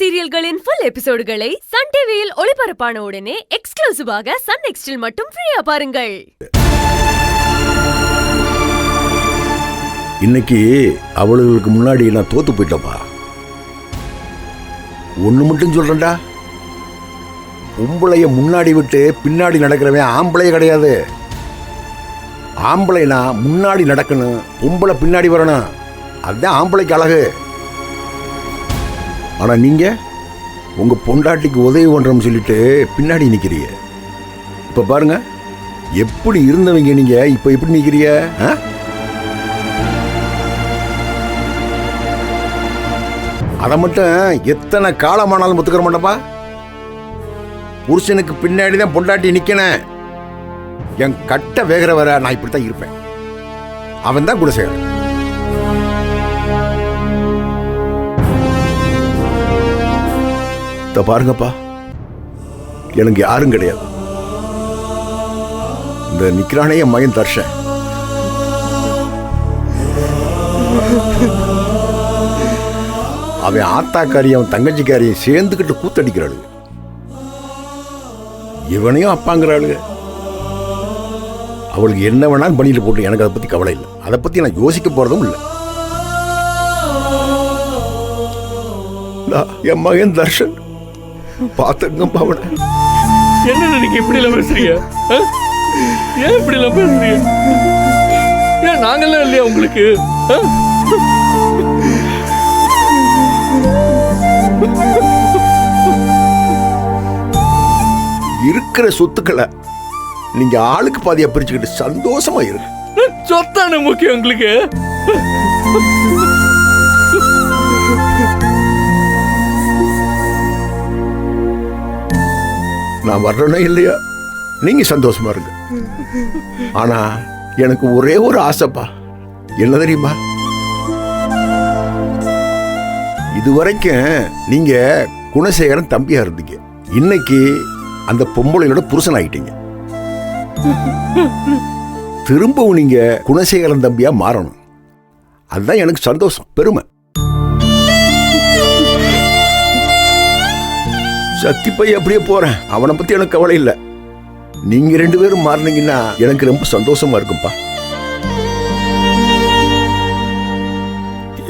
சீரியல்களின் full எபிசோடுகளை Sun டிவியில் ஒளிபரப்பான உடனே எக்ஸ்க்ளூசிவாக சன் நெக்ஸ்டில் மட்டும் ஃப்ரீயா பாருங்கள். இன்னைக்கு அவளுக்கு முன்னாடி நான் தோத்து போயிட்டப்பா. ஒண்ணு மட்டும் சொல்றேன்டா, பொம்பளைய முன்னாடி விட்டு பின்னாடி நடக்கிறவன் ஆம்பளைய கிடையாது. ஆம்பளைனா முன்னாடி நடக்கணும், பொம்பளை பின்னாடி வரணும். அதுதான் ஆம்பளைக்கு அழகு. ஆனா நீங்க உங்க பொண்டாட்டிக்கு உதவி பண்றோம்னு சொல்லிட்டு பின்னாடி நிக்கிறீங்க. இப்ப பாருங்க, எப்படி இருந்தவங்க நீங்க இப்ப எப்படி நிக்கிறீங்க? அதை மட்டும் எத்தனை காலமானாலும் ஒத்துக்கிற மாட்டப்பா. புருஷனுக்கு பின்னாடி தான் பொண்டாட்டி நிக்கணும். என் கட்ட வேகிற வர நான் இப்படித்தான் இருப்பேன். அவன் தான் குணசேகரன். பாருங்கப்பா, எனக்கு யாரும் கிடையாது. இந்த நிக்கிறானே என் மகன் தர்ஷன். அவன் ஆத்தாக்காரியும் அவன் தங்கச்சிக்காரியும் சேர்ந்துக்கிட்டு கூத்தடிக்கிறாளு. இவனையும் அப்பாங்கிறாளுங்க. அவளுக்கு என்ன வேணாலும் பண்ணிட்டு போட்டு, எனக்கு அதை பத்தி கவலை இல்லை. அதை பத்தி நான் யோசிக்க போறதும் இல்லை. என் மகன் தர்ஷன் பாத்துங்க பாவன. என்ன நீங்க இப்படி எல்லாம் பேசுறீங்க? ஏன் இப்படி எல்லாம் பேசுறீங்க? ஏன் நாங்கெல்லாம் இல்லையா உங்களுக்கு? இருக்கிற சொத்துக்களை நீங்க ஆளுக்கு பாதியா பிரிச்சுக்கிட்டு சந்தோஷமா இருக்கு. சொத்தான முக்கியம் உங்களுக்கு. நான் வர்றேனோ இல்லையா, நீங்க சந்தோஷமா இருங்க. ஆனா எனக்கு ஒரே ஒரு ஆசைப்பா. என்ன தெரியுமா? இதுவரைக்கும் நீங்க குணசேகரன் தம்பியா இருந்தீங்க. இன்னைக்கு அந்த பொம்பளையோட புருஷன் ஆயிட்டீங்க. திரும்பவும் நீங்க குணசேகரன் தம்பியா மாறணும். அதுதான் எனக்கு சந்தோஷம், பெருமை. சத்திப்பை அப்படியே போறேன். அவனை பத்தி எனக்கு கவலை இல்லை. நீங்க ரெண்டு பேரும் மாறினீங்கன்னா எனக்கு ரொம்ப சந்தோஷமா இருக்கும்பா.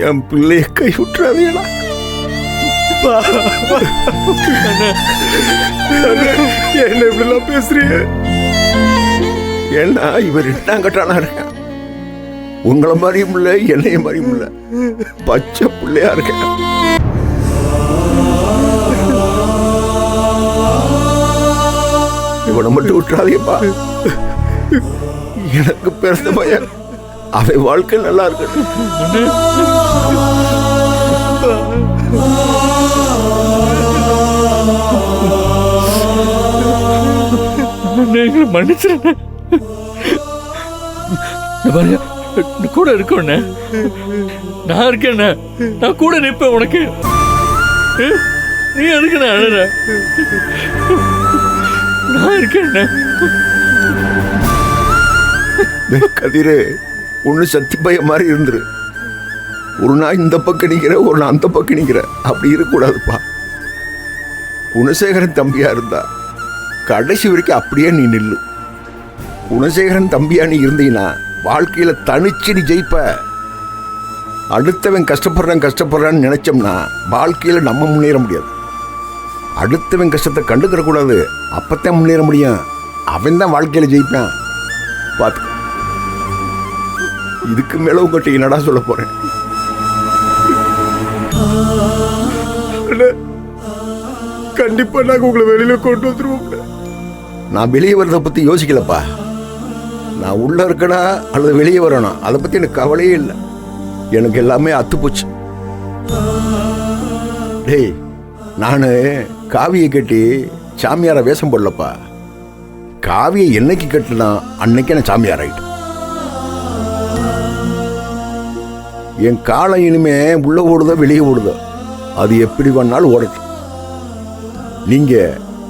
என் பிள்ளைய கை விட்டுறாதீங்களா? என்ன இப்படிலாம் பேசுறீங்க? ஏன்னா இவர் ரெண்டாங்கட்டானா இருக்கேன். உங்களை மாதிரியும் இல்லை, என்னைய மாதிரியும் இல்லை. பச்சை பிள்ளையா இருக்கேன். இவனை மட்டும் விட்டுறாதேப்பா. எனக்கு பிறந்த பையன், அவன் வாழ்க்கை நல்லா இருக்கட்டும். மன்னிச்சிருங்க. கூட இருக்கோண்ண, நான் இருக்கேன். நான் கூட நிற்பேன் உனக்கு. நீ எதுக்கு நான் அழற? நான் இருக்கேன். கதிரே, ஒண்ணு சத்தி பையன் மாதிரி இருந்துரு. ஒரு நாள் இந்த பக்கம் நிக்கிற, ஒரு நாள் அந்த பக்கம் நிக்கிற. அப்படி இருக்கக்கூடாதுப்பா. குணசேகரன் தம்பியா இருந்தா கடைசி வரைக்கும் அப்படியே நீ நில்லு. குணசேகரன் தம்பியா நீ இருந்தீங்கன்னா வாழ்க்கையில தனிச்சு நீ ஜெயிப்ப. அடுத்தவன் கஷ்டப்படுறான்னு நினைச்சோம்னா வாழ்க்கையில நம்ம முன்னேற முடியாது. அடுத்தவன் கஷ்டத்தை கண்டுக்கிற கூடாது, அப்பத்தான் முன்னேற முடியும். அவன் தான் வாழ்க்கையில ஜெயிப்பான். பார்த்து, இதுக்கு மேல உங்கள்கிட்ட என்னடா சொல்ல போறேன்? கண்டிப்பா நாங்க உங்களை வெளியில கொண்டு வந்துருவோம். நான் வெளியே வர்றதை பத்தி யோசிக்கலப்பா. நான் உள்ள இருக்கடா அல்லது வெளியே வரணும், அதை பத்தி எனக்கு கவலையே இல்லை. எனக்கு எல்லாமே அத்து போச்சு. டேய், நானு காவியை கட்டி சாமியார வேஷம் போடலப்பா. காவியை என்னைக்கு கட்டினா அன்னைக்கு நான் சாமியார் ஆயிட்டேன். என் காலம் இனிமே உள்ள ஓடுதோ வெளியே ஓடுதோ, அது எப்படி வேணாலும் ஓடட்டும். நீங்க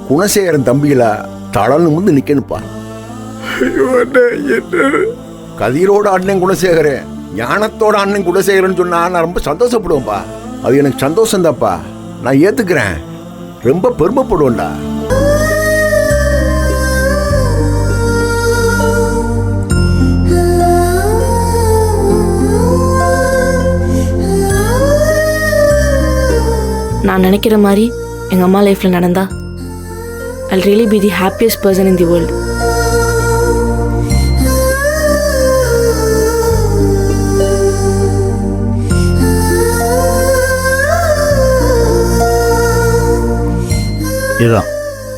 குணசேகரன் தம்பிகளா தளர்ந்து முந்து நிக்கணுப்பா. கதிரோட அண்ணன் குணசேகரன், ஞானத்தோட அண்ணன் குணசேகரன் சொன்னா நான் ரொம்ப சந்தோஷப்படுவேன்ப்பா. அது எனக்கு சந்தோஷம் தான்ப்பா. நான் ஏத்துக்கிறேன், ரொம்ப பெருமைப்படுவேன்டா. நான் நினைக்கிற மாதிரி எங்கள் அம்மா லைஃப்பில் நடந்தா I'll really be the happiest person in the world.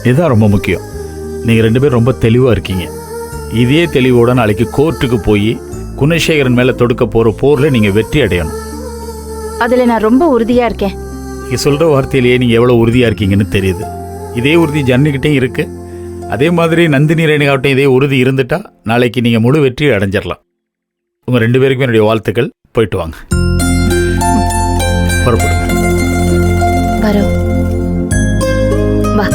இதுதான் ரொம்ப முக்கியம். நீங்கள் 2 பேரும் ரொம்ப தெளிவாக இருக்கீங்க. இதே தெளிவோட நாளைக்கு கோர்ட்டுக்கு போய் குணசேகரன் மேலே தொடுக்க போகிற போரில் நீங்கள் வெற்றி அடையணும். அதில் நான் ரொம்ப உறுதியாக இருக்கேன். நீங்கள் சொல்கிற வார்த்தையிலேயே நீங்கள் எவ்வளோ உறுதியாக இருக்கீங்கன்னு தெரியுது. இதே உறுதி ஜன்னிக்கிட்டையும் இருக்குது. அதே மாதிரி நந்தினி ரேணுகாவட்டையும் இதே உறுதி இருந்துட்டா நாளைக்கு நீங்கள் முழு வெற்றி அடைஞ்சிடலாம். உங்கள் 2 பேருக்கும் என்னுடைய வாழ்த்துக்கள். போயிட்டு வாங்க, புறப்படுங்க. வரோம். வா.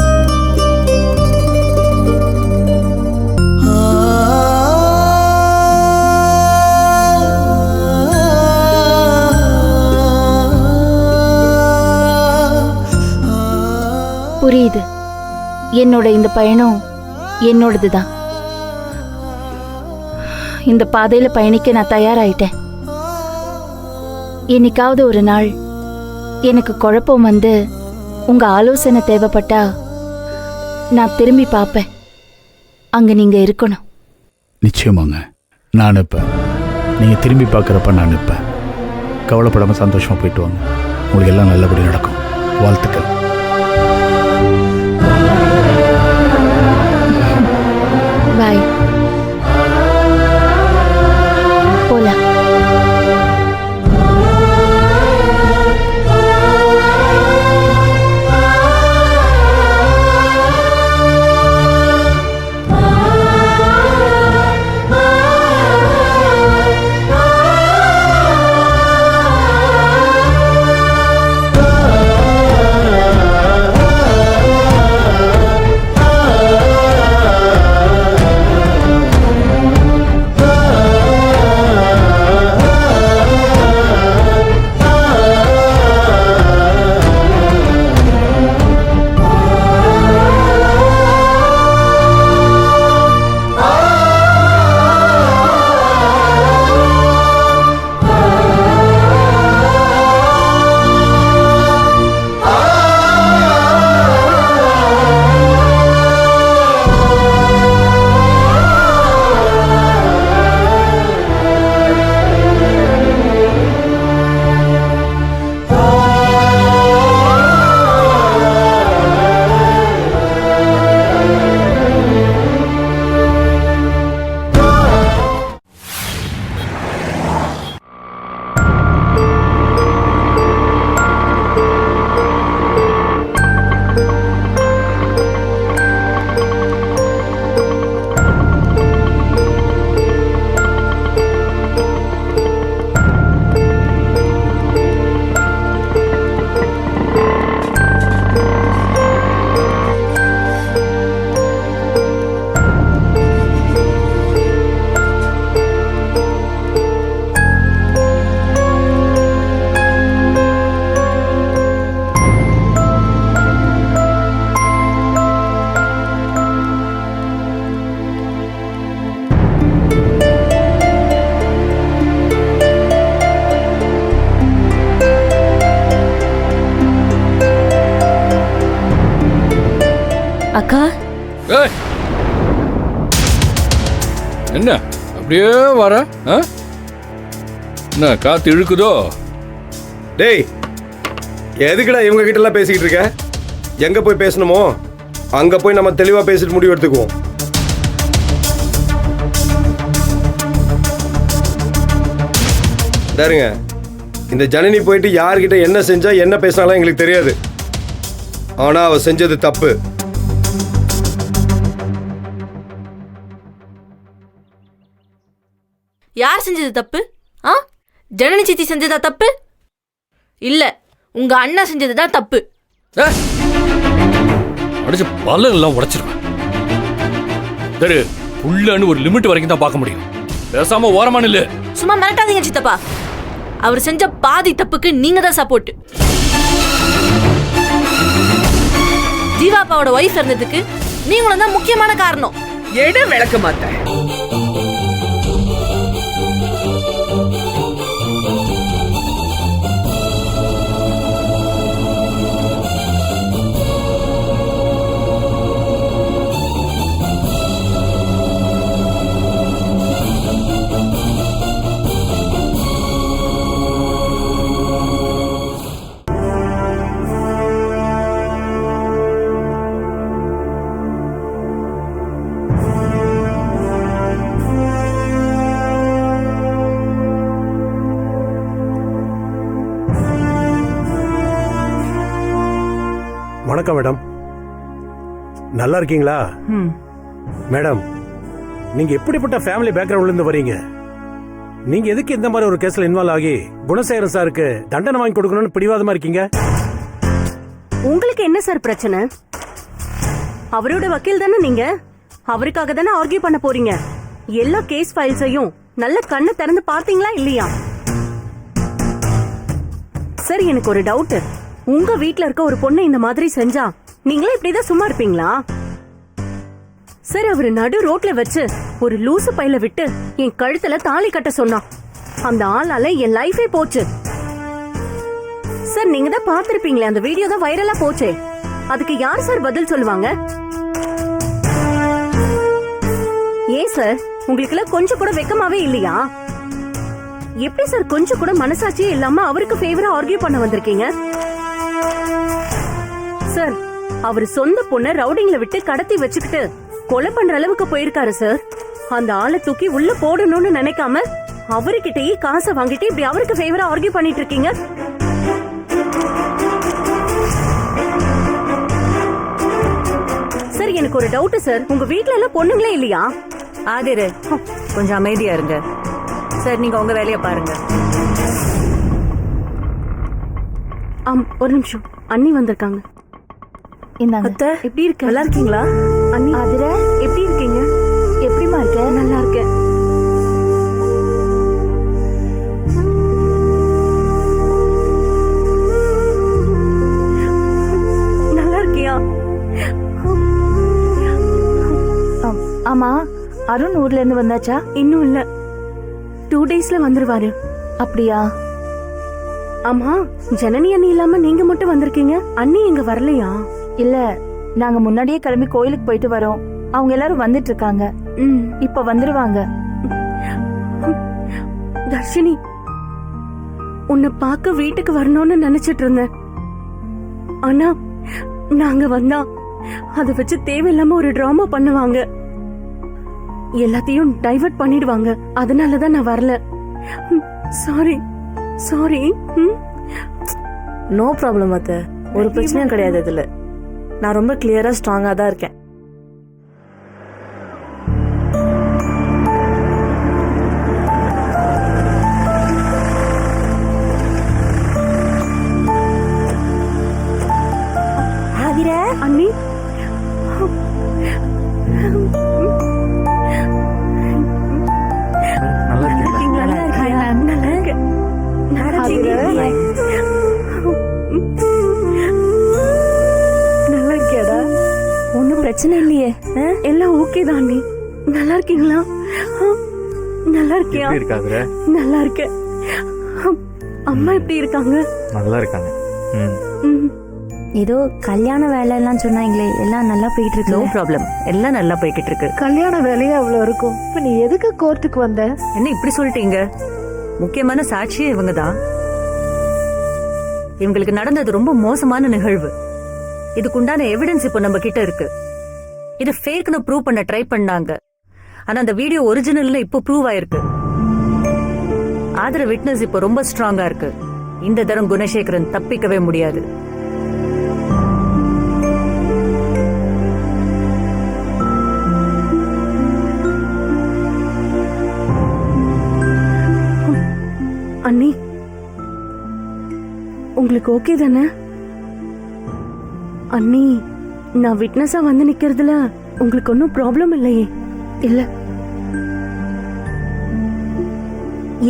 புரியுது, என்னோட இந்த பயணம் என்னோடது தான். இந்த பாதையில பயணிக்க நான் தயாராயிட்டேன். என்னைக்காவது ஒரு நாள் எனக்கு குழப்பம் வந்து உங்க ஆலோசனை தேவைப்பட்டா நான் திரும்பி பார்ப்பேன். அங்க நீங்க இருக்கணும். நிச்சயமாங்க, நான் நிற்பேன். நீங்கள் திரும்பி பார்க்குறப்ப நான் நிற்பேன். கவலைப்படாமல் சந்தோஷமாக போயிட்டு வாங்க. உங்களுக்கு எல்லாம் நல்லபடி நடக்கும். வாழ்த்துக்கள். பாய். போலாம். அக்கா. ஏய், என்ன அப்படியே வர? என்ன காத்து இழுக்குதோ? டேய், எதுக்குடா இவங்க கிட்ட எல்லாம் பேசிக்கிட்டு இருக்க? எங்க போய் பேசணுமோ அங்க போய் நம்ம தெளிவா பேசிட்டு முடிவு எடுத்துக்குவோம். பாருங்க, இந்த ஜனனி போயிட்டு யார்கிட்ட என்ன செஞ்சா என்ன பேசினாலும் எங்களுக்கு தெரியாது. ஆனா அவ செஞ்சது தப்பு. யார் செஞ்சது தப்பு? ஜனனி சித்தி செஞ்சதா தப்பு? இல்ல, உங்க அண்ணா செஞ்சதுதான் தப்பு. அடிச்சு பல்லெல்லாம் உடைச்சிருவேன். சரி, உள்ளன்னு ஒரு லிமிட் வரைக்கும் தான் பார்க்க முடியும். பேசாம ஓரமான இல்ல. சும்மா மிரட்டாதீங்க சித்தப்பா. அவர் செஞ்ச பாதி தப்புக்கு நீங்க தான் சப்போர்ட். சித்தப்பாவோட ஒய்ஃப் இருந்ததுக்கு நீங்களும் தான் முக்கியமான காரணம். எடு விளக்க மாட்டேன். வணக்கம் மேடம், நல்லா இருக்கீங்களா? மேடம், நீங்க எப்படிப்பட்ட ஃபேமிலி பேக்ரவுண்ட்ல இருந்து வரீங்க? நீங்க எதுக்கு இந்த மாதிரி ஒரு கேஸ்ல இன்வால்வ் ஆகி குணசேகரன் சாருக்கு தண்டனை வாங்கி கொடுக்கணும்னு பிடிவாதமா இருக்கீங்க? உங்களுக்கு என்ன சார் பிரச்சனை? அவரோட வக்கீல் தானே நீங்க, அவருக்காக தானே ஆர்கியூ பண்ண போறீங்க. எல்லா கேஸ் ஃபைல்ஸையும் நல்ல கண்ணு திறந்து பார்த்தீங்களா இல்லையா? சார், எனக்கு ஒரு டவுட். உங்க வீட்ல இருக்க ஒரு பொண்ணு இந்த மாதிரி செஞ்சா நீங்களே இப்படிதான் சும்மா இருப்பீங்களா? சார், அவரு நடு ரோட்ல வச்சு ஒரு லூசு பையில விட்டு என் கழுத்துல தாலி கட்ட சொன்னான். அந்த ஆளால என் லைஃபே போச்சு. சார், நீங்க தான் பாத்திருப்பீங்களே, அந்த வீடியோ தான் வைரலா போச்சே. அதுக்கு யார் சார் பதில் சொல்லுவாங்க? ஏன் சார், உங்களுக்கு கொஞ்சம் கூட வெக்கமாவே இல்லையா? எப்படி சார் கொஞ்சம் கூட மனசாட்சியே இல்லாம அவருக்கு ஃபேவரா ஆர்கியூ பண்ண வந்திருக்கீங்க? சார், அவர் சொந்த பொண்ண ரவுடிங்ல விட்டு கடத்தி வச்சுக்கிட்டு கொலை பண்ற அளவுக்கு போயிருக்காரு சார். அந்த ஆளை தூக்கி உள்ள போடணும்னு நினைக்காம அவர்கிட்டயே காசை வாங்கிட்டு இப்படி அவருக்கு ஃபேவரா ஆர்கியூ பண்ணிட்டு இருக்கீங்க. சார், எனக்கு ஒரு டவுட் சார், உங்க வீட்ல எல்லாம் பொண்ணுங்களே இல்லையா? ஆதிரு, கொஞ்சம் அமைதியா இருங்க சார். நீங்க உங்க வேலையை பாருங்க. ஒரு நிமிஷம், அண்ணி வந்திருக்காங்க. இந்தாங்க. எப்படி இருக்க? நல்லா இருக்கீங்களா? அண்ணி, ஆதிர, எப்படி இருக்கீங்க? எப்படிமா இருக்க? நல்லா இருக்கேன். நல்லா இருக்கியா? ஆமா, அருண் ஊர்ல இருந்து வந்தாச்சா? இன்னும் இல்ல, 2 daysல வந்துருவாரு. அப்படியா? ஆமா, ஜனனி அண்ணி இல்லாம நீங்க மட்டும் வந்திருக்கீங்க, அண்ணி எங்க வரலையா? இல்ல, நாங்க முன்னாடியே கிளம்பி கோயிலுக்கு போயிட்டு வரோம். அவங்க எல்லாரும் வந்துட்டு இருக்காங்க. இப்ப வந்துருவாங்க. தர்ஷினி, உன்னை பார்க்க வீட்டுக்கு வரணும்னு நினைச்சிட்டு இருந்தேன். ஆனா நாங்க வந்தா அதை வச்சு தேவையில்லாம ஒரு டிராமா பண்ணுவாங்க, எல்லாத்தையும் டைவர்ட் பண்ணிடுவாங்க. அதனாலதான் நான் வரல. Sorry sorry. நோ ப்ராப்ளம் அத்தை, ஒரு பிரச்சனையும் கிடையாது. இதுல நான் ரொம்ப கிளியரா ஸ்ட்ராங்கா தான் இருக்கேன். ஆதிர, அண்ணி, நல்லா இருக்கீங்களா? நல்லா இருக்கியா? நல்லா இருக்கேன். நல்லா இருக்கியாடா? ஒன்னும் பிரச்சனை இல்லையே? எல்லாம் ஓகே தான் அண்ணி. நல்லா இருக்கீங்களா? நல்லா இருக்கியா? எப்படி இருக்காதுற? நல்லா இருக்கேன். அம்மா எப்படி இருக்காங்க? நல்லா இருக்காங்க. ஏதோ கல்யாண வேலை எல்லாம் சொன்னாங்களே, எல்லாம் நல்லா போயிட்டு இருக்கு? நோ ப்ராப்ளம், எல்லாம் நல்லா போய்கிட்டு இருக்கு. கல்யாண வேலையே அவ்வளவு இருக்கும். இப்ப நீ எதுக்கு கோர்ட்டுக்கு வந்த? என்ன இப்படி சொல்லிட்டீங்க? முக்கியமான சாட்சியே இவங்க தான். இவங்களுக்கு நடந்தது ரொம்ப மோசமான நிகழ்வு. இதுக்குண்டான எவிடன்ஸ் இப்போ நம்ம கிட்ட இருக்கு. இது ஃபேக்னு ப்ரூவ் பண்ண ட்ரை பண்ணாங்க. ஆனா அந்த வீடியோ ஒரிஜினல்ல இப்போ ப்ரூவ் ஆயிருக்கு. ஆதர விட்னஸ் இப்போ ரொம்ப ஸ்ட்ராங்கா இருக்கு. இந்த தரம் குணசேகரன் தப்பிக்கவே முடியாது. அண்ணி, உங்களுக்கு ஓகே தானே? அண்ணி, நான் விட்னஸா வந்து நிக்கிறதுல உங்களுக்கு ஒன்னும் ப்ராப்ளம் இல்லையே? இல்ல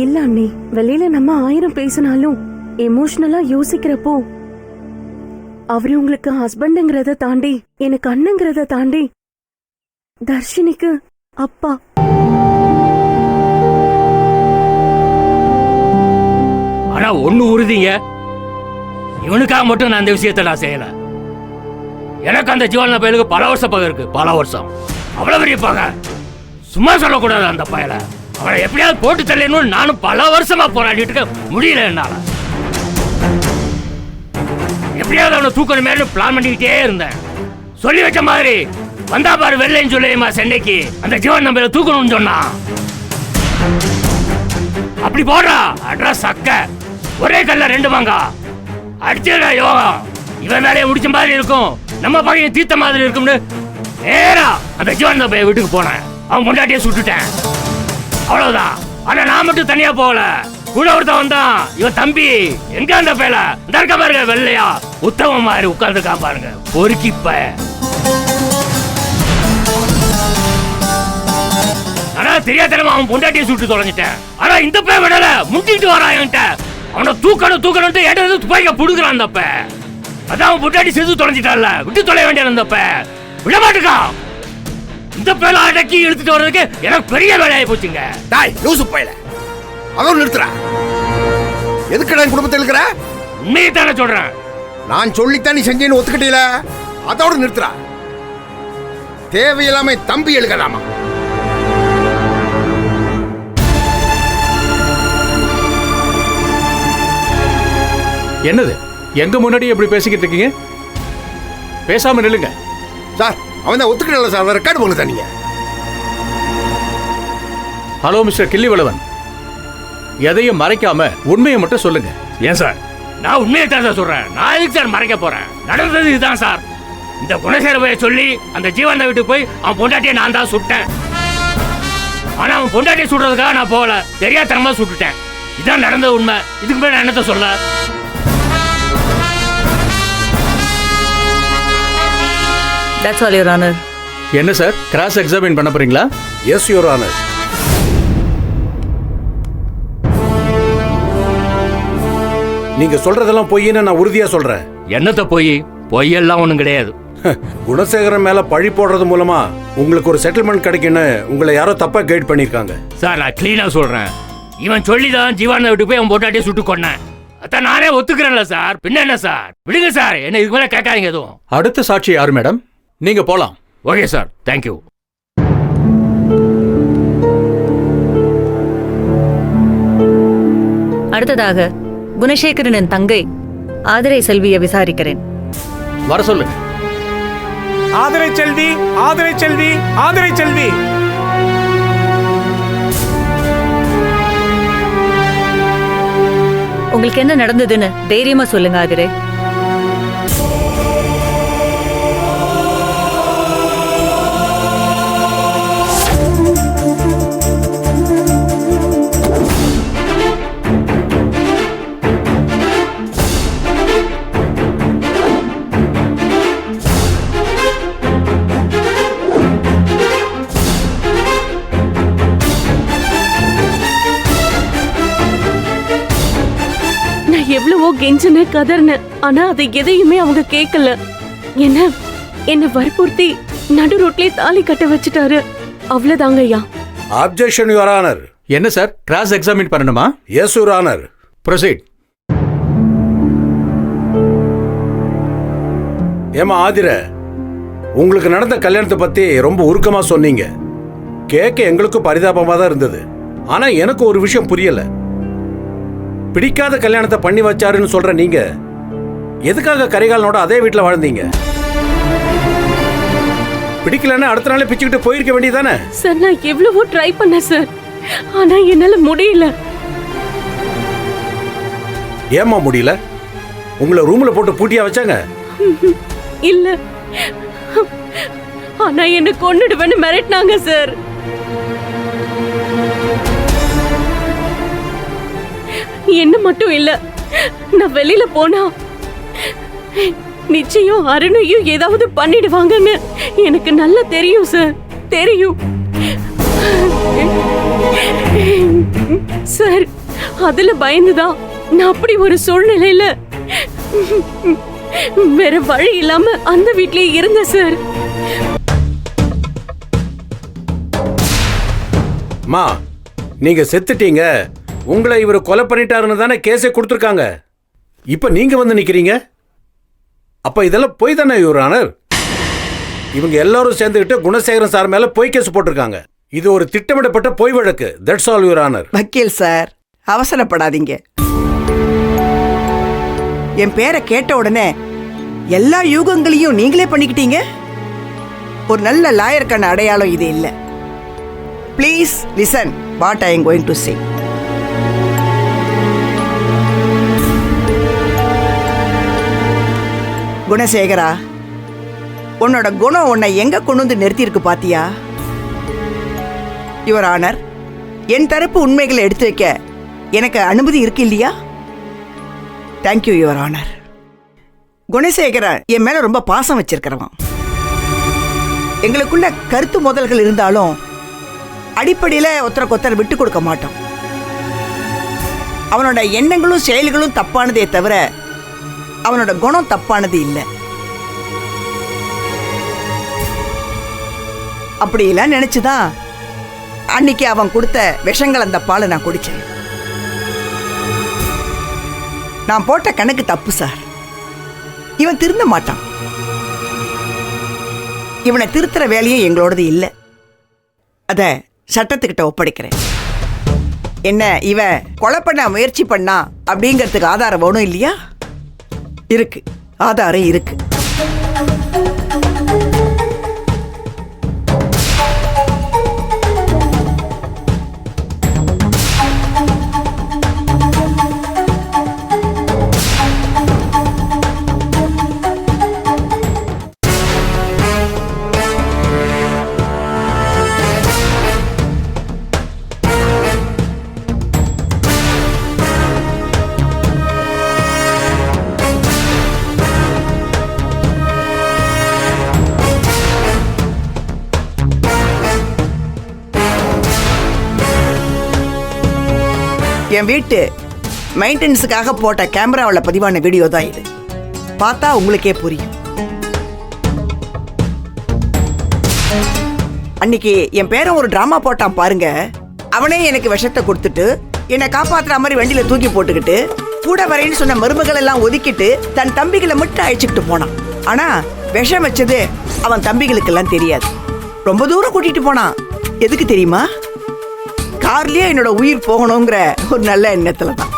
இல்ல அண்ணி, வெளியில நம்ம 1000 பேசினாலும் எமோஷனலா யோசிக்கிறப்போ அவரு உங்களுக்கு ஹஸ்பண்டுங்கிறத தாண்டி எனக்கு அண்ணங்கிறத தாண்டி தர்ஷினிக்கு அப்பா. ஆனா ஒண்ணு உறுதிங்க, இவனுக்காக மட்டும் நான் அந்த விஷயத்தை நான் செய்யல. எனக்கு அந்த ஜீவன பயலுக்கு பல வருஷம் பகை இருக்கு, பல வருஷம். அவ்வளவு பெரிய பகை, சும்மா சொல்லக்கூடாது. அந்த பயலை அவனை எப்படியாவது போட்டு தள்ளணும் நானும் பல வருஷமா போராடிட்டு முடியல என்னால. எப்படியாவது அவனை தூக்கணுமே பிளான் பண்ணிக்கிட்டே இருந்தேன். சொல்லி வச்ச மாதிரி வந்தா பாரு வெள்ளைன்னு சொல்லியுமா சென்னைக்கு அந்த ஜீவன் நம்பரை தூக்கணும்னு சொன்னான். அப்படி போடுறா அட்ரஸ் சக்க ஒரே கல்ல 2 மாங்கா அடிச்சுடா யோகம். இவன் வேலையை முடிச்ச மாதிரி இருக்கும், நம்ம பையன் தீர்த்த மாதிரி இருக்கும்னு நேரா அந்த ஜீவன் நம்பரை வீட்டுக்கு போனேன். அவன் முன்னாடியே சுட்டுட்டேன், அவ்வளவுதான். ஆனா நான் மட்டும் தனியா போகல, கூட ஒருத்தன் வந்தான். இவன் தம்பி எங்க அந்த பேல இந்த இருக்க பாருங்க, வெள்ளையா உத்தம மாதிரி உட்கார்ந்துருக்கான் பாருங்க, பொறுக்கிப்ப. ஆனா தெரியாதனமா அவன் பொண்டாட்டியை சுட்டு தொலைஞ்சிட்டேன். ஆனா இந்த பே விடல, முட்டிட்டு வரான் என்கிட்ட. அவனை தூக்கணும் எடுத்து துப்பாக்கிய புடுங்குறான் அந்த பே. அதான் அவன் பொண்டாட்டி செத்து தொலைஞ்சிட்டான்ல, விட்டு தொலை வேண்டிய அந்த பே விட மாட்டுக்கான். இந்த பேல அடக்கி இழுத்துட்டு வர்றதுக்கு எனக்கு பெரிய வேலையாயி போச்சுங்க. டாய் லூசு பையல, அதோட நிறுத்துறா. எதுக்குடா என் குடும்பத்தில் இருக்கிற? உண்மையை தானே சொல்றேன். நான் சொல்லித்தான் நீ செஞ்சேன்னு ஒத்துக்கிட்டீல, அதோட நிறுத்துறா. தேவையில்லாம தம்பி எழுகலாமா? என்னது எங்க முன்னாடி எப்படி பேசிக்கிட்டு இருக்கீங்க? பேசாம நில்லுங்க சார். அவன் தான் ஒத்துக்கிடல சார், ரெக்கார்டு போங்க நீங்க. ஹலோ மிஸ்டர் கிள்ளிவளவன், எதையும் மறைக்காம உண்மையை மட்டும் சொல்லுங்க. ஏன் சார், நான் உண்மையை தான் சார் சொல்றேன். நான் எதுக்கு சார் மறைக்க போறேன்? நடந்தது இதுதான் சார். இந்த குணசேரவையை சொல்லி அந்த ஜீவன வீட்டுக்கு போய் அவன் பொண்டாட்டியை நான் தான் சுட்டேன். ஆனா அவன் பொண்டாட்டியை சுடுறதுக்காக நான் போகல, தெரியாதனமா சுட்டுட்டேன். இதான் நடந்த உண்மை. இதுக்கு மேல நான் என்னத்த சொல்ல? That's all, Your Honor. என்ன சார், கிராஸ் எக்ஸாமின் பண்ண போறீங்களா? Yes your honour. நீங்க சொல்றதெல்லாம் பொய்ன்னு நான் உறுதியா சொல்றேன். என்னத்த பொய்யெல்லாம் ஒண்ணும் கிடையாது. குணசேகரன் மேல பழி போடுறது மூலமா உங்களுக்கு ஒரு செட்டில்மெண்ட் கிடைக்குன்னு உங்களை யாரோ தப்பா கைட் பண்ணிருக்காங்க. சார் நான் கிளீனா சொல்றேன், இவன் சொல்லிதான் ஜீவான வீட்டுக்கு போய் அவன் பொண்டாட்டியை சுட்டு கொன்னேன். அதான் நானே ஒத்துக்கிறேன்ல சார், பின்ன என்ன சார்? விடுங்க சார், என்ன இதுக்கு மேல கேட்காதீங்க எதுவும். அடுத்த சாட்சி யாரு மேடம்? நீங்க போலாம். Okay sir, thank you. அடுத்ததாக குணசேகரனின் தங்கை ஆதிரை செல்வியை விசாரிக்கிறேன். வர சொல்லுங்க. ஆதிரை செல்வி, ஆதிரை செல்வி, ஆதிரை செல்வி. உங்களுக்கு என்ன நடந்ததுன்னு தைரியமா சொல்லுங்க ஆதிரை. எவ்வளவோ கெஞ்சின கதர்ன, ஆனா அதை எதையுமே அவங்க கேட்கல. என்ன வற்புறுத்தி நடு ரோட்லயே தாலி கட்ட வச்சுட்டாரு. அவ்வளவுதாங்க ஐயா. Objection your honour. என்ன சார், கிராஸ் எக்ஸாமின் பண்ணணுமா? Yes your honour. ப்ரொசீட். ஏமா ஆதிரை, உங்களுக்கு நடந்த கல்யாணத்தை பத்தி ரொம்ப உருக்கமா சொன்னீங்க. கேட்க எங்களுக்கும் பரிதாபமா தான் இருந்தது. ஆனா எனக்கு ஒரு விஷயம் புரியல. பிடிக்காத கல்யாணத்தை பண்ணி வச்சாருன்னு சொல்ற நீங்க எதுக்காக கரிகாலனோட அதே வீட்டில் வாழ்ந்தீங்க? பிடிக்கலன்னா அடுத்த நாளே பிச்சுக்கிட்டு போயிருக்க வேண்டியதானே? சார் நான் எவ்வளவோ ட்ரை பண்ணேன் சார், ஆனா என்னால முடியல. ஏமா முடியல? உங்களை ரூம்ல போட்டு பூட்டியா வச்சாங்க? இல்ல, ஆனா என்ன கொன்னுடுவேன்னு மிரட்டினாங்க சார். என்ன மட்டும் இல்ல, நான் வெளியில போனா நிச்சயம் அருணையும் ஏதாவது பண்ணிடுவாங்கன்னு எனக்கு நல்லா தெரியும் சார், தெரியும் சார். அதுல பயந்துதான் நான் அப்படி ஒரு சூழ்நிலையில வேற வழி இல்லாம அந்த வீட்லயே இருங்க சார். மா, நீங்க செத்துட்டீங்க, உங்களை இவர் கொலை பண்ணிட்டாருன்னு தானே கேஸை கொடுத்துருக்காங்க. இப்ப நீங்க வந்து நிக்கிறீங்க. அப்ப இதெல்லாம் பொய் தானே யுவர் ஆனர்? இவங்க எல்லாரும் சேர்ந்துகிட்டு குணசேகரன் சார் மேல பொய் கேஸ் போட்டிருக்காங்க. இது ஒரு திட்டமிடப்பட்ட பொய் வழக்கு. That's all your honour. வக்கீல் சார், அவசரப்படாதீங்க. என் பேரை கேட்ட உடனே எல்லா யூகங்களையும் நீங்களே பண்ணிக்கிட்டீங்க. ஒரு நல்ல லாயருக்கான அடையாளம் இது இல்லை. Please listen what I am going to say. Gunasekara, உன்னோட குணம் உன்னை எங்க கொண்டு வந்து நிறுத்தியிருக்கு பாத்தியா? யுவர் ஆனர், என் தரப்பு உண்மைகளை எடுத்து வைக்க எனக்கு அனுமதி இருக்கு இல்லையா? Thank you your honour. குணசேகரன் என் மேல ரொம்ப பாசம் வச்சிருக்கிறவன். எங்களுக்குள்ள கருத்து மோதல்கள் இருந்தாலும் அடிப்படையில் ஒருத்தருக்கு ஒருத்தர் விட்டு கொடுக்க மாட்டோம். அவனோட எண்ணங்களும் செயல்களும் தப்பானதே தவிர அவனோட குணம் தப்பானது இல்லை. அப்படியெல்லாம் நினைச்சுதான் அன்னைக்கு அவன் கொடுத்த விஷங்கள் அந்த பாலை நான் குடிச்சேன். நான் போட்ட கணக்கு தப்பு சார். இவன் திருந்த மாட்டான். இவனை திருத்துற வேலையே எங்களோடது இல்லை. அத சட்டத்துக்கிட்ட ஒப்படைக்கிறேன். என்ன, இவன் கொலை பண்ண முயற்சி பண்ணா அப்படிங்கிறதுக்கு ஆதாரம் வேணும் இல்லையா? இருக்கு, ஆதாரம் இருக்கு. என் வீட்டு மெயின்டெனன்ஸுக்காக போட்ட கேமராவில் பதிவான வீடியோ தான் இது. பார்த்தா உங்களுக்கே புரியும். அன்னைக்கு என் பேரன் ஒரு டிராமா போட்டான் பாருங்க. அவனே எனக்கு விஷத்தை கொடுத்துட்டு என்னை காப்பாத்துற மாதிரி வண்டியில தூக்கி போட்டுக்கிட்டு கூட வரேன்னு சொன்ன மருமகள் எல்லாம் ஒதுக்கிட்டு தன் தம்பிகளை மட்டும் அழைச்சிக்கிட்டு போனான். ஆனா விஷம் வச்சது அவன் தம்பிகளுக்கெல்லாம் தெரியாது. ரொம்ப தூரம் கூட்டிட்டு போனான். எதுக்கு தெரியுமா? கார்லயே என்னோட உயிர் போகணுங்கிற ஒரு நல்ல எண்ணத்துல தான்.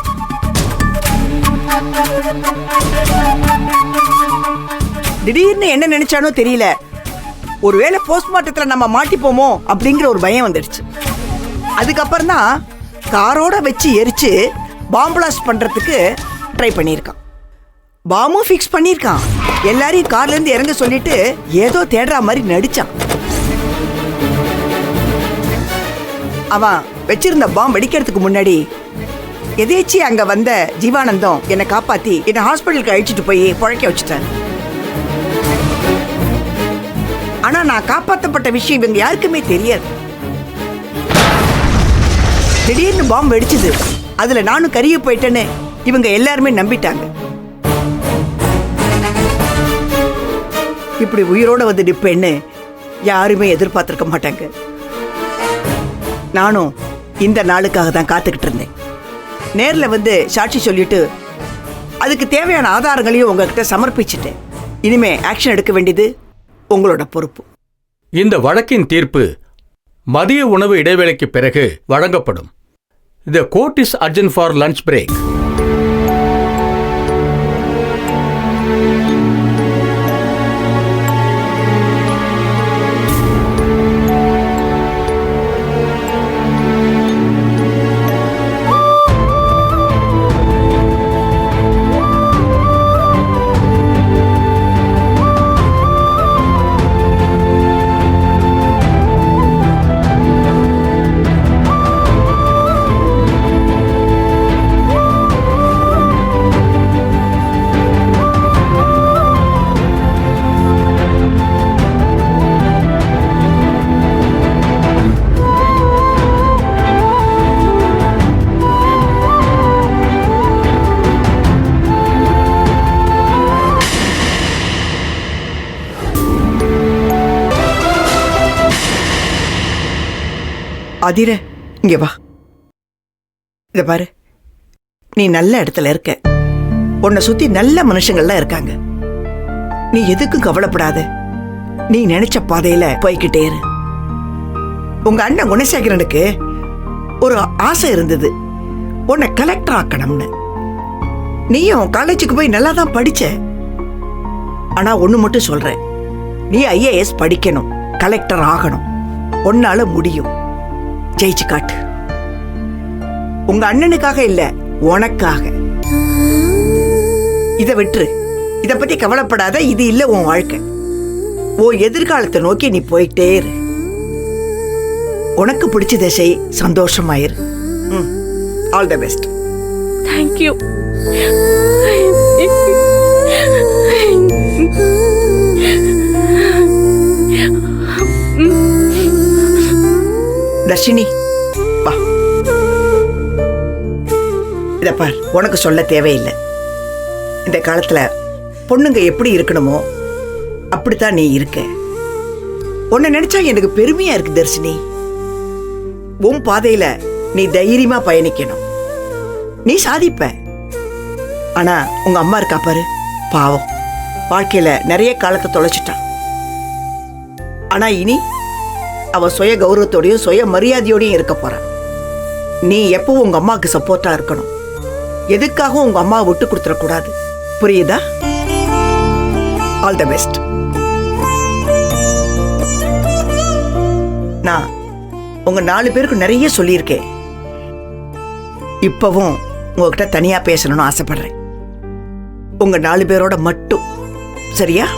திடீர்னு என்ன நினைச்சானோ தெரியல, ஒருவேளை போஸ்ட்மார்ட்டத்துல நம்ம மாட்டிப்போமோ அப்படிங்கிற ஒரு பயம் வந்துடுச்சு. அதுக்கப்புறம் தான் காரோட வச்சு எரிச்சு பாம்பு பிளாஸ்ட் பண்றதுக்கு ட்ரை பண்ணியிருக்கான். பாம்பும் ஃபிக்ஸ் பண்ணியிருக்கான். எல்லாரையும் கார்ல இருந்து இறங்க சொல்லிட்டு ஏதோ தேடுற மாதிரி நடிச்சான். அவன் வச்சிருந்த பாம்பு வெடிக்கிறதுக்கு முன்னாடி எதேச்சி அங்க வந்த ஜீவானந்தம் என்னை காப்பாத்தி என்னை ஹாஸ்பிட்டலுக்கு அழிச்சிட்டு போய் புழைக்க வச்சுட்டான். ஆனா நான் காப்பாற்றப்பட்ட விஷயம் இவங்க யாருக்குமே தெரியாது. திடீர்னு பாம்பு வெடிச்சது, அதுல நானும் கரிய போயிட்டேன்னு இவங்க எல்லாருமே நம்பிட்டாங்க. இப்படி உயிரோட வந்து நிப்பேன்னு யாருமே எதிர்பார்த்திருக்க மாட்டாங்க. நானும் இந்த நாளுக்காக தான் காத்துக்கிட்டு இருந்தேன். நேர்ல வந்து சாட்சி சொல்லிட்டு அதுக்கு தேவையான ஆதாரங்களையும் உங்ககிட்ட சமர்ப்பிச்சுட்டேன். இனிமே ஆக்ஷன் எடுக்க வேண்டியது உங்களோட பொறுப்பு. இந்த வழக்கின் தீர்ப்பு மதிய உணவு இடைவேளைக்கு பிறகு வழங்கப்படும். The court is adjourned for lunch break. அதிர இங்க வா. இத பாரு, நீ நல்ல இடத்துல இருக்க. உன்னை சுத்தி நல்ல மனுஷங்கள்லாம் இருக்காங்க. நீ எதுக்கும் கவலைப்படாத. நீ நினைச்ச பாதையில போய்கிட்டே இரு. உங்க அண்ணன் குணசேகரனுக்கு ஒரு ஆசை இருந்தது, உன்னை கலெக்டர் ஆக்கணும்னு. நீயும் காலேஜுக்கு போய் நல்லா தான் படிச்ச. ஆனா ஒண்ணு மட்டும் சொல்றேன், நீ ஐஏஎஸ் படிக்கணும், கலெக்டர் ஆகணும். உன்னால முடியும். ஜெயிச்சு காட்டு. உங்க அண்ணனுக்காக இல்ல, உனக்காக. இதை விட்டுரு. இத பத்தி கவலைப்படாத. இது இல்ல உன் வாழ்க்கை. உன் எதிர்காலத்தை நோக்கி நீ போயிட்டே இரு. உனக்கு பிடிச்சதை செய், சந்தோஷமாயிரு. All the best. Thank you. Darshini வா. இத பார், உனக்கு சொல்ல தேவையில்லை. இந்த காலத்துல பொண்ணுங்க எப்படி இருக்கணுமோ அப்படித்தான் நீ இருக்க. உன்னை நினைச்சா எனக்கு பெருமையா இருக்கு தர்ஷினி. உன் பாதையில நீ தைரியமா பயணிக்கணும். நீ சாதிப்ப. ஆனா உங்க அம்மா இருக்கா பாரு, பாவம், வாழ்க்கையில நிறைய காலத்தை தொலைச்சிட்டான். ஆனா இனி அவ சுய கௌரவத்தோடையும் சுய மரியாதையோடையும் இருக்க போறான். நீ எப்பவும் உங்க அம்மாவுக்கு சப்போர்ட்டா இருக்கணும். எதுக்காகவும் உங்க அம்மாவை விட்டு கொடுத்துட கூடாது. புரியுதா? All the best. நான் உங்க 4 பேருக்கு நிறைய சொல்லியிருக்கேன். இப்பவும் உங்ககிட்ட தனியா பேசணும்னு ஆசைப்படுறேன். உங்க 4 பேரோட மட்டும். சரியா?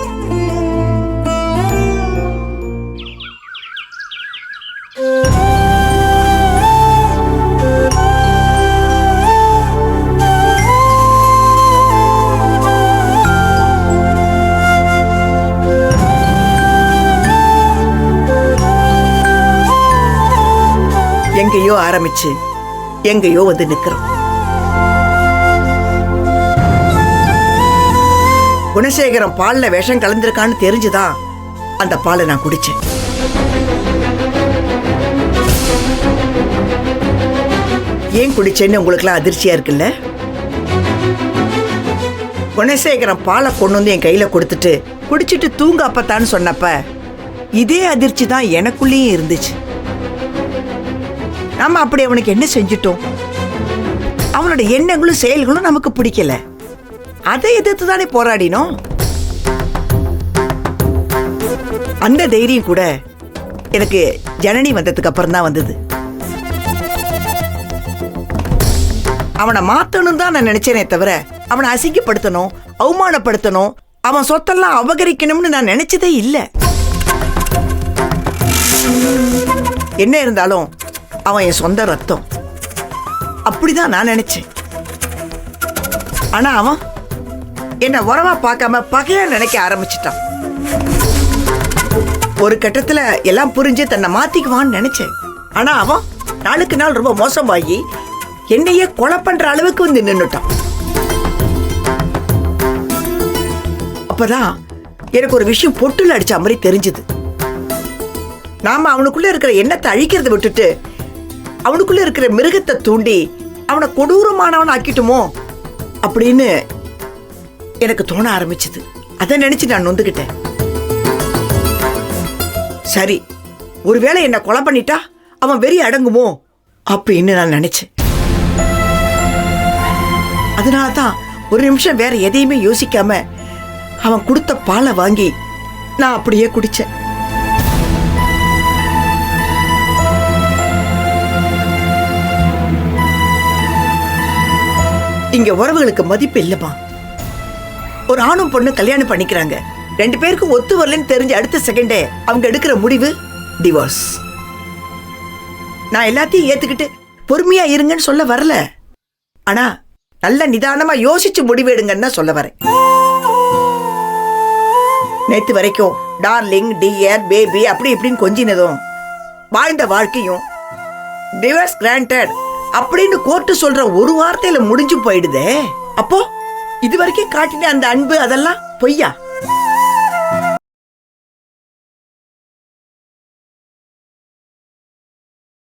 எங்கேயோ ஆரம்பிச்சு எங்கேயோ வந்து நிக்கிறோம். குணசேகரம் பால்ல விஷம் கலந்திருக்கான்னு தெரிஞ்சுதான் அந்த பாலை நான் குடிச்சேன். ஏன் குடிச்சேன்னு உங்களுக்குலாம் அதிர்ச்சியா இருக்குல்ல? குணசேகரம் பாலை கொண்டு வந்து என் கையில கொடுத்துட்டு குடிச்சிட்டு தூங்க அப்பத்தான்னு சொன்னப்ப இதே அதிர்ச்சி தான் எனக்குள்ளேயும் இருந்துச்சு. நாம அப்படி அவனுக்கு என்ன செஞ்சிட்டோம்? அவனோட எண்ணங்களும் செயல்களும் நமக்கு பிடிக்கல. அதை எதிர்த்து தானே போராடினோம். அந்த தைரியம் கூட எனக்கு ஜனனி வந்ததுக்கு அப்புறம் தான் வந்தது. அவனை மாத்தணும் தான் நான் நினைச்சேனே தவிர அவனை அசிங்கப்படுத்தணும், அவமானப்படுத்தணும், அவன் சொத்தெல்லாம் அபகரிக்கணும்னு நான் நினைச்சதே இல்லை. என்ன இருந்தாலும் அவன் என் சொந்த ரத்தம். அப்படிதான் நான் நினைச்சேன். ஆனா அவன் என்ன உறவா பார்க்காம பகையா நினைக்க ஆரம்பிச்சிட்டான். ஒரு கட்டத்துல எல்லாம் புரிஞ்சு தன்னை மாத்திக்குவான்னு நினைச்சேன். ஆனா அவன் நாளுக்கு நாள் ரொம்ப மோசமாகி என்னையே கொலை பண்ற அளவுக்கு வந்து நின்னுட்டான். அப்பதான் எனக்கு ஒரு விஷயம் பொட்டுல அடிச்ச மாதிரி தெரிஞ்சது. நாம அவனுக்குள்ள இருக்கிற எண்ணத்தை அழிக்கிறத விட்டுட்டு அவனுக்குள்ள இருக்கிற மிருகத்தை தூண்டி அவனை கொடூரமானவன் ஆக்கிட்டுமோ அப்படின்னு எனக்கு தோண ஆரம்பிச்சது. அதை நினைச்சு நான் நொந்துகிட்டேன். சரி, ஒருவேளை என்ன கொலை பண்ணிட்டா அவன் வெறி அடங்குமோ அப்படின்னு நான் நினைச்சேன். அதனாலதான் ஒரு நிமிஷம் வேற எதையுமே யோசிக்காம அவன் கொடுத்த பாலை வாங்கி நான் அப்படியே குடிச்சேன். இங்க உறவுகளுக்கு மதிப்பு இல்லமா. ஒரு ஆணும் பொண்ணு கல்யாணம் பண்ணிக்கிறாங்க, 2 பேருக்கும் ஒத்து வரலன்னு தெரிஞ்ச அடுத்த செகண்டே அவங்க எடுக்கிற முடிவு டிவோர்ஸ். நான் எல்லாத்தையும் ஏத்துக்கிட்டு பொறுமையா இருங்கன்னு சொல்ல வரல. ஆனா நல்ல நிதானமா யோசிச்சு முடிவெடுங்கன்னு சொல்ல வரேன். நேத்து வரைக்கும் டார்லிங், டியர், பேபி அப்படி இப்படின்னு கொஞ்சினதும் வாழ்ந்த வாழ்க்கையும் டிவோர்ஸ் கிராண்டட் அப்படின்னு கோர்ட்டு சொல்ற ஒரு வார்த்தையில முடிஞ்சு போயிடுதே. அப்போ இது வரைக்கும் காட்டின அந்த அன்பு அதெல்லாம் பொய்யா?